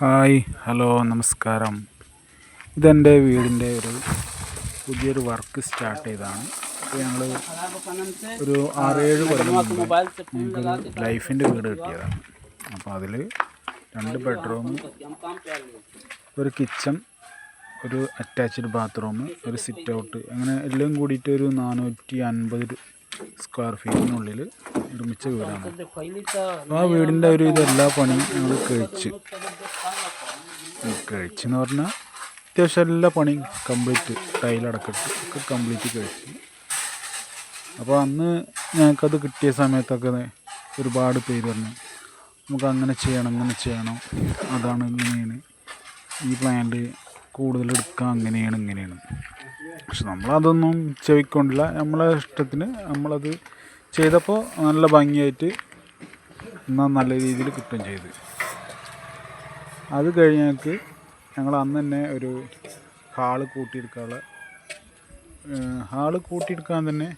Hi hello നമസ്കാരം. ഇതെൻ്റെ വീടിൻ്റെ പുതിയൊരു വർക്ക് സ്റ്റാർട്ട് ചെയ്തതാണ്. അപ്പോൾ ഞങ്ങൾ ഒരു 6-7 കൊല്ലം മുമ്പ് ഞങ്ങൾക്കൊരു ലൈഫിൻ്റെ വീട് കിട്ടിയതാണ്. അപ്പോൾ അതിൽ 2 ബെഡ്റൂം, ഒരു കിച്ചൺ, ഒരു അറ്റാച്ച്ഡ് ബാത്റൂം, ഒരു സിറ്റ് ഔട്ട്, അങ്ങനെ എല്ലാം കൂടിയിട്ട് ഒരു 450 സ്ക്വയർ ഫീറ്റിനുള്ളിൽ നിർമ്മിച്ച വീടാണ്. അപ്പോൾ ആ വീടിൻ്റെ ഇതെല്ലാ പണിയും ഞങ്ങൾ കഴിച്ചെന്ന് പറഞ്ഞാൽ അത്യാവശ്യം എല്ലാ പണിയും കംപ്ലീറ്റ്, ടൈലടക്കിട്ട് ഒക്കെ കംപ്ലീറ്റ് കഴിച്ചു. അപ്പോൾ അന്ന് ഞങ്ങൾക്കത് കിട്ടിയ സമയത്തൊക്കെ ഒരുപാട് പേര് പറഞ്ഞു നമുക്ക് അങ്ങനെ ചെയ്യണം ഇങ്ങനെ ചെയ്യണം, അതാണ് ഇങ്ങനെയാണ്, ഈ പ്ലാനിൽ കൂടുതലെടുക്കാം, ഇങ്ങനെയാണ്. പക്ഷെ നമ്മളതൊന്നും ചെവിക്കൊണ്ടില്ല. നമ്മളെ ഇഷ്ടത്തിന് നമ്മളത് ചെയ്തപ്പോൾ നല്ല ഭംഗിയായിട്ട് എന്നാൽ നല്ല രീതിയിൽ കിട്ടുകയും ചെയ്തു. അത് കഴിഞ്ഞ് ഞങ്ങൾ അന്ന് തന്നെ ഒരു ഹാള് കൂട്ടിയെടുക്കാൻ തന്നെ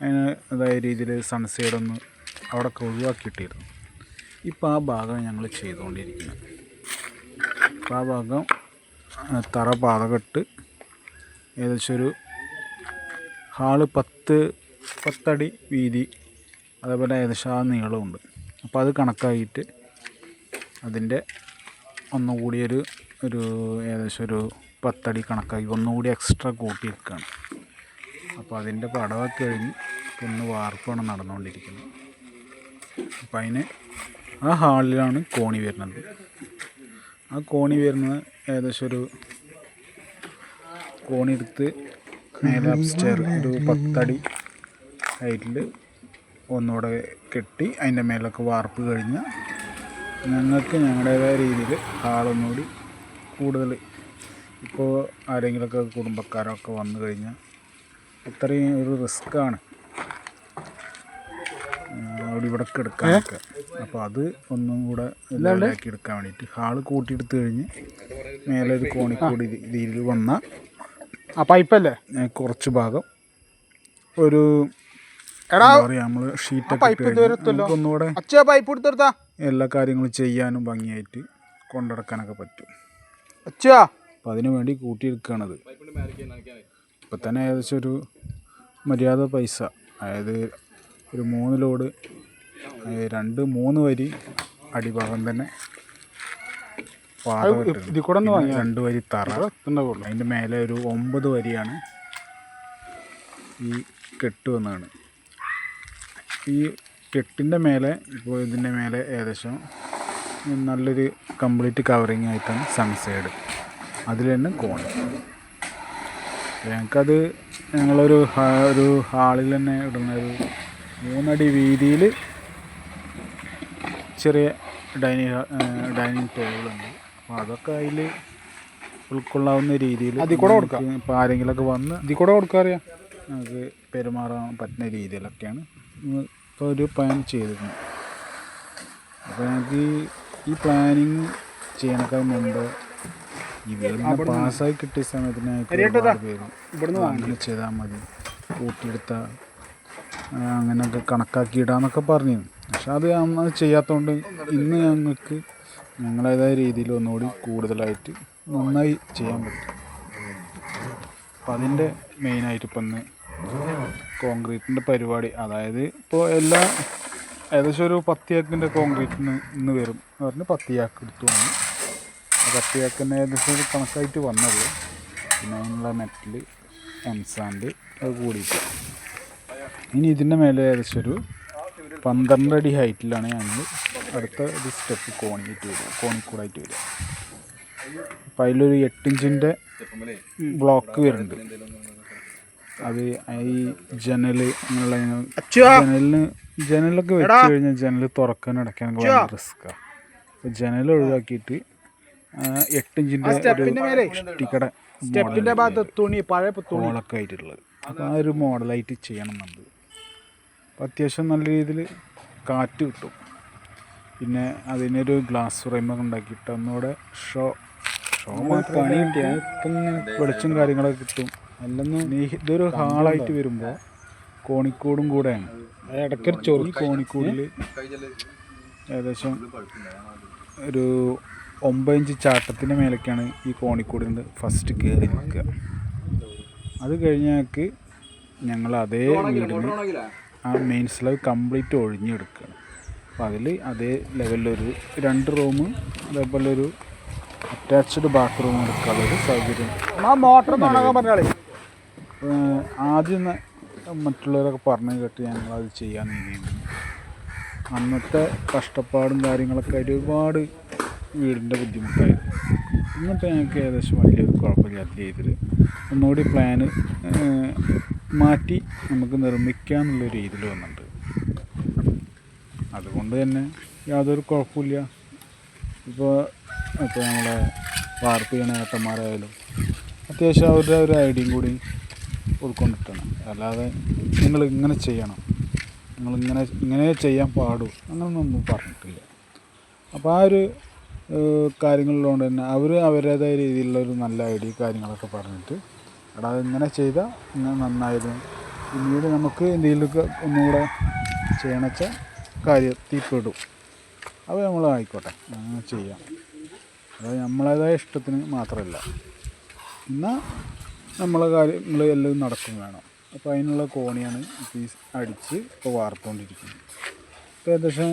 അതിന് അതായ രീതിയിൽ സൺസൈഡൊന്ന് അവിടെ ഒഴിവാക്കിയിട്ടിരുന്നു. ഇപ്പോൾ ആ ഭാഗം ഞങ്ങൾ ചെയ്തുകൊണ്ടിരിക്കുന്നത്. ഇപ്പോൾ ആ ഭാഗം തറ പാതകെട്ട് ഏകദേശം ഒരു ഹാള് 10 അടി വീതി, അതേപോലെ ഏകദേശം ആ നീളമുണ്ട്. അപ്പോൾ അത് കണക്കാക്കിയിട്ട് അതിൻ്റെ ഒന്നുകൂടി ഒരു ഏകദേശം ഒരു 10 അടി കണക്കാക്കി ഒന്നുകൂടി എക്സ്ട്രാ കൂട്ടിയെടുക്കുകയാണ്. അപ്പോൾ അതിൻ്റെ പടമൊക്കെ കഴിഞ്ഞ് ഒന്ന് വാർപ്പാണ് നടന്നുകൊണ്ടിരിക്കുന്നത്. അപ്പം അതിന് ആ ഹാളിലാണ് കോണി വരുന്നത്. ആ കോണി വരുന്നത് ഏകദേശം ഒരു കോണി എടുത്ത് നേരെ അപ്സ്റ്റെയർ ഒരു 10 അടി ഹൈറ്റിൽ ഒന്നുകൂടെ കെട്ടി അതിൻ്റെ മേലൊക്കെ വാർപ്പ് കഴിഞ്ഞാൽ ഞങ്ങൾക്ക് ഞങ്ങളുടേതായ രീതിയിൽ ഹാളൊന്നുകൂടി കൂടുതൽ, ഇപ്പോൾ ആരെങ്കിലുമൊക്കെ കുടുംബക്കാരൊക്കെ വന്നു കഴിഞ്ഞാൽ അത്രയും ഒരു റിസ്ക്കാണ് ഇവിടെ എടുക്കാനൊക്കെ. അപ്പോൾ അത് ഒന്നും കൂടെ ലെവലാക്കി എടുക്കാൻ വേണ്ടിയിട്ട് ഹാള് കൂട്ടിയെടുത്ത് കഴിഞ്ഞ് മേലെ ഒരു കോണിക്കൂടി രീതിയിൽ വന്ന ആ പൈപ്പല്ലേ കുറച്ച് ഭാഗം ഒരു എന്താ പറയുക, നമ്മൾ ഷീറ്റൊക്കെ ഒന്നുകൂടെ എല്ലാ കാര്യങ്ങളും ചെയ്യാനും ഭംഗിയായിട്ട് കൊണ്ടുനടക്കാനൊക്കെ പറ്റും. അപ്പം അതിനു വേണ്ടി കൂട്ടിയെടുക്കുകയാണത്. ഇപ്പം തന്നെ ഏകദേശം ഒരു മര്യാദ പൈസ, അതായത് ഒരു 3 ലോഡ് 2-3 വരി അടിഭാഗം തന്നെ പാത, 2 വരി തറ, അതിൻ്റെ മേലെ ഒരു 9 വരിയാണ് ഈ കെട്ട് വന്നതാണ്. ഈ കെട്ടിൻ്റെ മേലെ ഇപ്പോൾ ഇതിൻ്റെ മേലെ ഏകദേശം നല്ലൊരു കംപ്ലീറ്റ് കവറിങ് ആയിട്ടാണ് സൺസൈഡ്, അതിൽ തന്നെ കോണി. ഞങ്ങൾക്കത് ഞങ്ങളൊരു ഹാളിൽ തന്നെ ഇടുന്ന ഒരു 3 അടി വീതിയിൽ ചെറിയ ഡൈനിങ് ടേബിളുണ്ട്. അപ്പോൾ അതൊക്കെ അതിൽ ഉൾക്കൊള്ളാവുന്ന രീതിയിൽ ഇപ്പോൾ ആരെങ്കിലുമൊക്കെ വന്ന് ഇതിൽ കൂടെ കൊടുക്കാറിയാം നമുക്ക് പെരുമാറാൻ പറ്റുന്ന രീതിയിലൊക്കെയാണ് ഇപ്പോൾ ഒരു പ്ലാൻ ചെയ്തിരുന്നത്. അപ്പോൾ ഞങ്ങൾക്ക് ഈ പ്ലാനിങ് ചെയ്യണക്കാൾ മുമ്പ് ഈ വീടിനെ പാസ്സായി കിട്ടിയ സമയത്തിന് അങ്ങനെ ചെയ്താൽ മതി, കൂട്ടിയെടുത്ത അങ്ങനെയൊക്കെ കണക്കാക്കിയിടാന്നൊക്കെ പറഞ്ഞിരുന്നു. പക്ഷെ അത് അന്ന് ചെയ്യാത്തതുകൊണ്ട് ഇന്ന് ഞങ്ങൾക്ക് ഞങ്ങളുടേതായ രീതിയിൽ ഒന്നുകൂടി കൂടുതലായിട്ട് നന്നായി ചെയ്യാൻ പറ്റും. അപ്പം അതിൻ്റെ മെയിനായിട്ട് ഇപ്പം ഇന്ന് കോൺക്രീറ്റിൻ്റെ പരിപാടി, അതായത് ഇപ്പോൾ ഏകദേശം ഒരു 10 ഏക്കറിൻ്റെ കോൺക്രീറ്റിന് ഇന്ന് വരും എന്ന് പറഞ്ഞ് 10 ഏക്കർ എടുത്തു വന്നു. ആ 10 ഏക്കറിന് ഏകദേശം ഒരു കണക്കായിട്ട് വന്നുള്ളൂ. പിന്നെ അതിനുള്ള മെറ്റൽ, എംസാൻഡ് അത് കൂടിയിട്ട് ഇനി ഇതിൻ്റെ മേലെ ഏകദേശം ഒരു 12 അടി ഹൈറ്റിലാണ് ഞങ്ങൾ അടുത്ത ഒരു സ്റ്റെപ്പ് കോണിക്കൂടായിട്ട് വരിക. അപ്പം അതിലൊരു 8 ഇഞ്ചിൻ്റെ ബ്ലോക്ക് വരുന്നുണ്ട്. അത് ഈ ജനലൊക്കെ വെച്ച് കഴിഞ്ഞാൽ ജനൽ തുറക്കാൻ അടയ്ക്കാനൊക്കെ ഭയങ്കര റിസ്ക്കാണ്. അപ്പോൾ ജനൽ ഒഴിവാക്കിയിട്ട് 8 ഇഞ്ചിൻ്റെ ടിക്കട ഹോളൊക്കെ ആയിട്ടുള്ളത്. അപ്പോൾ ആ ഒരു മോഡലായിട്ട് ചെയ്യണം എന്നുണ്ട്. അപ്പോൾ അത്യാവശ്യം നല്ല രീതിയിൽ കാറ്റ് കിട്ടും. പിന്നെ അതിനൊരു ഗ്ലാസ് ഫ്രെയിമൊക്കെ ഉണ്ടാക്കിയിട്ട് ഒന്നുകൂടെ ഷോ പണി കിട്ടിയാൽ ഇപ്പം വെളിച്ചം കാര്യങ്ങളൊക്കെ കിട്ടും. അല്ലെന്ന് ഇതൊരു ഹാളായിട്ട് വരുമ്പോൾ കോണിക്കൂടും കൂടെയാണ്. ഈ കോണിക്കൂടിൽ ഏകദേശം ഒരു 9 ഇഞ്ച് ചാട്ടത്തിൻ്റെ മേലേക്കാണ് ഈ കോണിക്കൂടിൻ്റെ ഫസ്റ്റ് കയറി നിൽക്കുക. അത് കഴിഞ്ഞാൽ ഞങ്ങൾ അതേ വീടിന് ആ മെയിൻ സ്ലാബ് കംപ്ലീറ്റ് ഒഴിഞ്ഞെടുക്കുകയാണ്. അപ്പോൾ അതിൽ അതേ ലെവലിലൊരു 2 റൂം അതേപോലെ ഒരു അറ്റാച്ച്ഡ് ബാത്റൂം എടുക്കാനുള്ളൊരു സൗകര്യം. ആദ്യം മറ്റുള്ളവരൊക്കെ പറഞ്ഞു കേട്ട് ഞങ്ങളത് ചെയ്യാൻ വേണ്ടിയിരുന്നു. അന്നത്തെ കഷ്ടപ്പാടും കാര്യങ്ങളൊക്കെ ആയിട്ട് ഒരുപാട് വീടിൻ്റെ ബുദ്ധിമുട്ടായിരുന്നു. എന്നിട്ട് ഞങ്ങൾക്ക് ഏകദേശം വലിയൊരു കുഴപ്പമില്ലാത്ത രീതിയിൽ ഒന്നുകൂടി പ്ലാന് മാറ്റി നമുക്ക് നിർമ്മിക്കാമെന്നുള്ള രീതിയിൽ വന്നിട്ടുണ്ട്. അതുകൊണ്ട് തന്നെ യാതൊരു കുഴപ്പമില്ല. ഇപ്പോൾ നമ്മളെ വാർപ്പ് ചെയ്യണ ഏട്ടന്മാരായാലും അത്യാവശ്യം അവരുടെ ഒരു ഐഡിയയും കൂടി ഉൾക്കൊണ്ടിട്ടാണ്. അല്ലാതെ നിങ്ങളിങ്ങനെ ചെയ്യണം, ഇങ്ങനെ ചെയ്യാൻ പാടൂ അങ്ങനൊന്നും പറഞ്ഞിട്ടില്ല. അപ്പോൾ ആ ഒരു കാര്യങ്ങളിലുകൊണ്ട് തന്നെ അവർ അവരുടേതായ രീതിയിലുള്ളൊരു നല്ല ഐഡിയ കാര്യങ്ങളൊക്കെ പറഞ്ഞിട്ട് എടാ ഇങ്ങനെ ചെയ്താൽ ഇങ്ങനെ നന്നായിരുന്നു, പിന്നീട് നമുക്ക് എന്തെങ്കിലുമൊക്കെ ഒന്നുകൂടെ ചെയ്യണമെച്ചാൽ കാര്യത്തിൽപ്പെടും, അത് നമ്മൾ ആയിക്കോട്ടെ അങ്ങനെ ചെയ്യാം. അത് നമ്മളേതായ ഇഷ്ടത്തിന് മാത്രമല്ല, എന്നാൽ നമ്മളെ കാര്യങ്ങൾ എല്ലാം നടക്കും വേണം. അപ്പോൾ അതിനുള്ള കോണിയാണ് പീസ് അടിച്ച് ഇപ്പോൾ വാർത്തുകൊണ്ടിരിക്കുന്നത്. ഇപ്പോൾ ഏകദേശം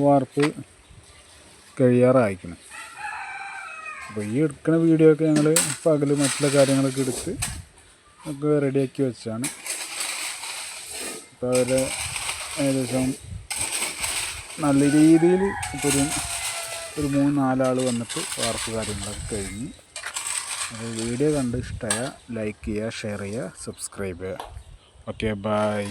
വാർപ്പ് കഴിയാറായിക്കണം. അപ്പോൾ ഈ എടുക്കുന്ന വീഡിയോ ഒക്കെ ഞങ്ങൾ പകൽ മറ്റുള്ള കാര്യങ്ങളൊക്കെ എടുത്ത് ഒക്കെ റെഡിയാക്കി വെച്ചാണ്. ഇപ്പോൾ അവരെ ഏകദേശം നല്ല രീതിയിൽ ഇപ്പോൾ ഒരു 3-4 ആൾ വന്നിട്ട് വാർപ്പ് കാര്യങ്ങളൊക്കെ കഴിഞ്ഞ്. അപ്പോൾ വീഡിയോ കണ്ട് ഇഷ്ടമായ ലൈക്ക് ചെയ്യുക, ഷെയർ ചെയ്യുക, സബ്സ്ക്രൈബ് ചെയ്യുക. Okay, by.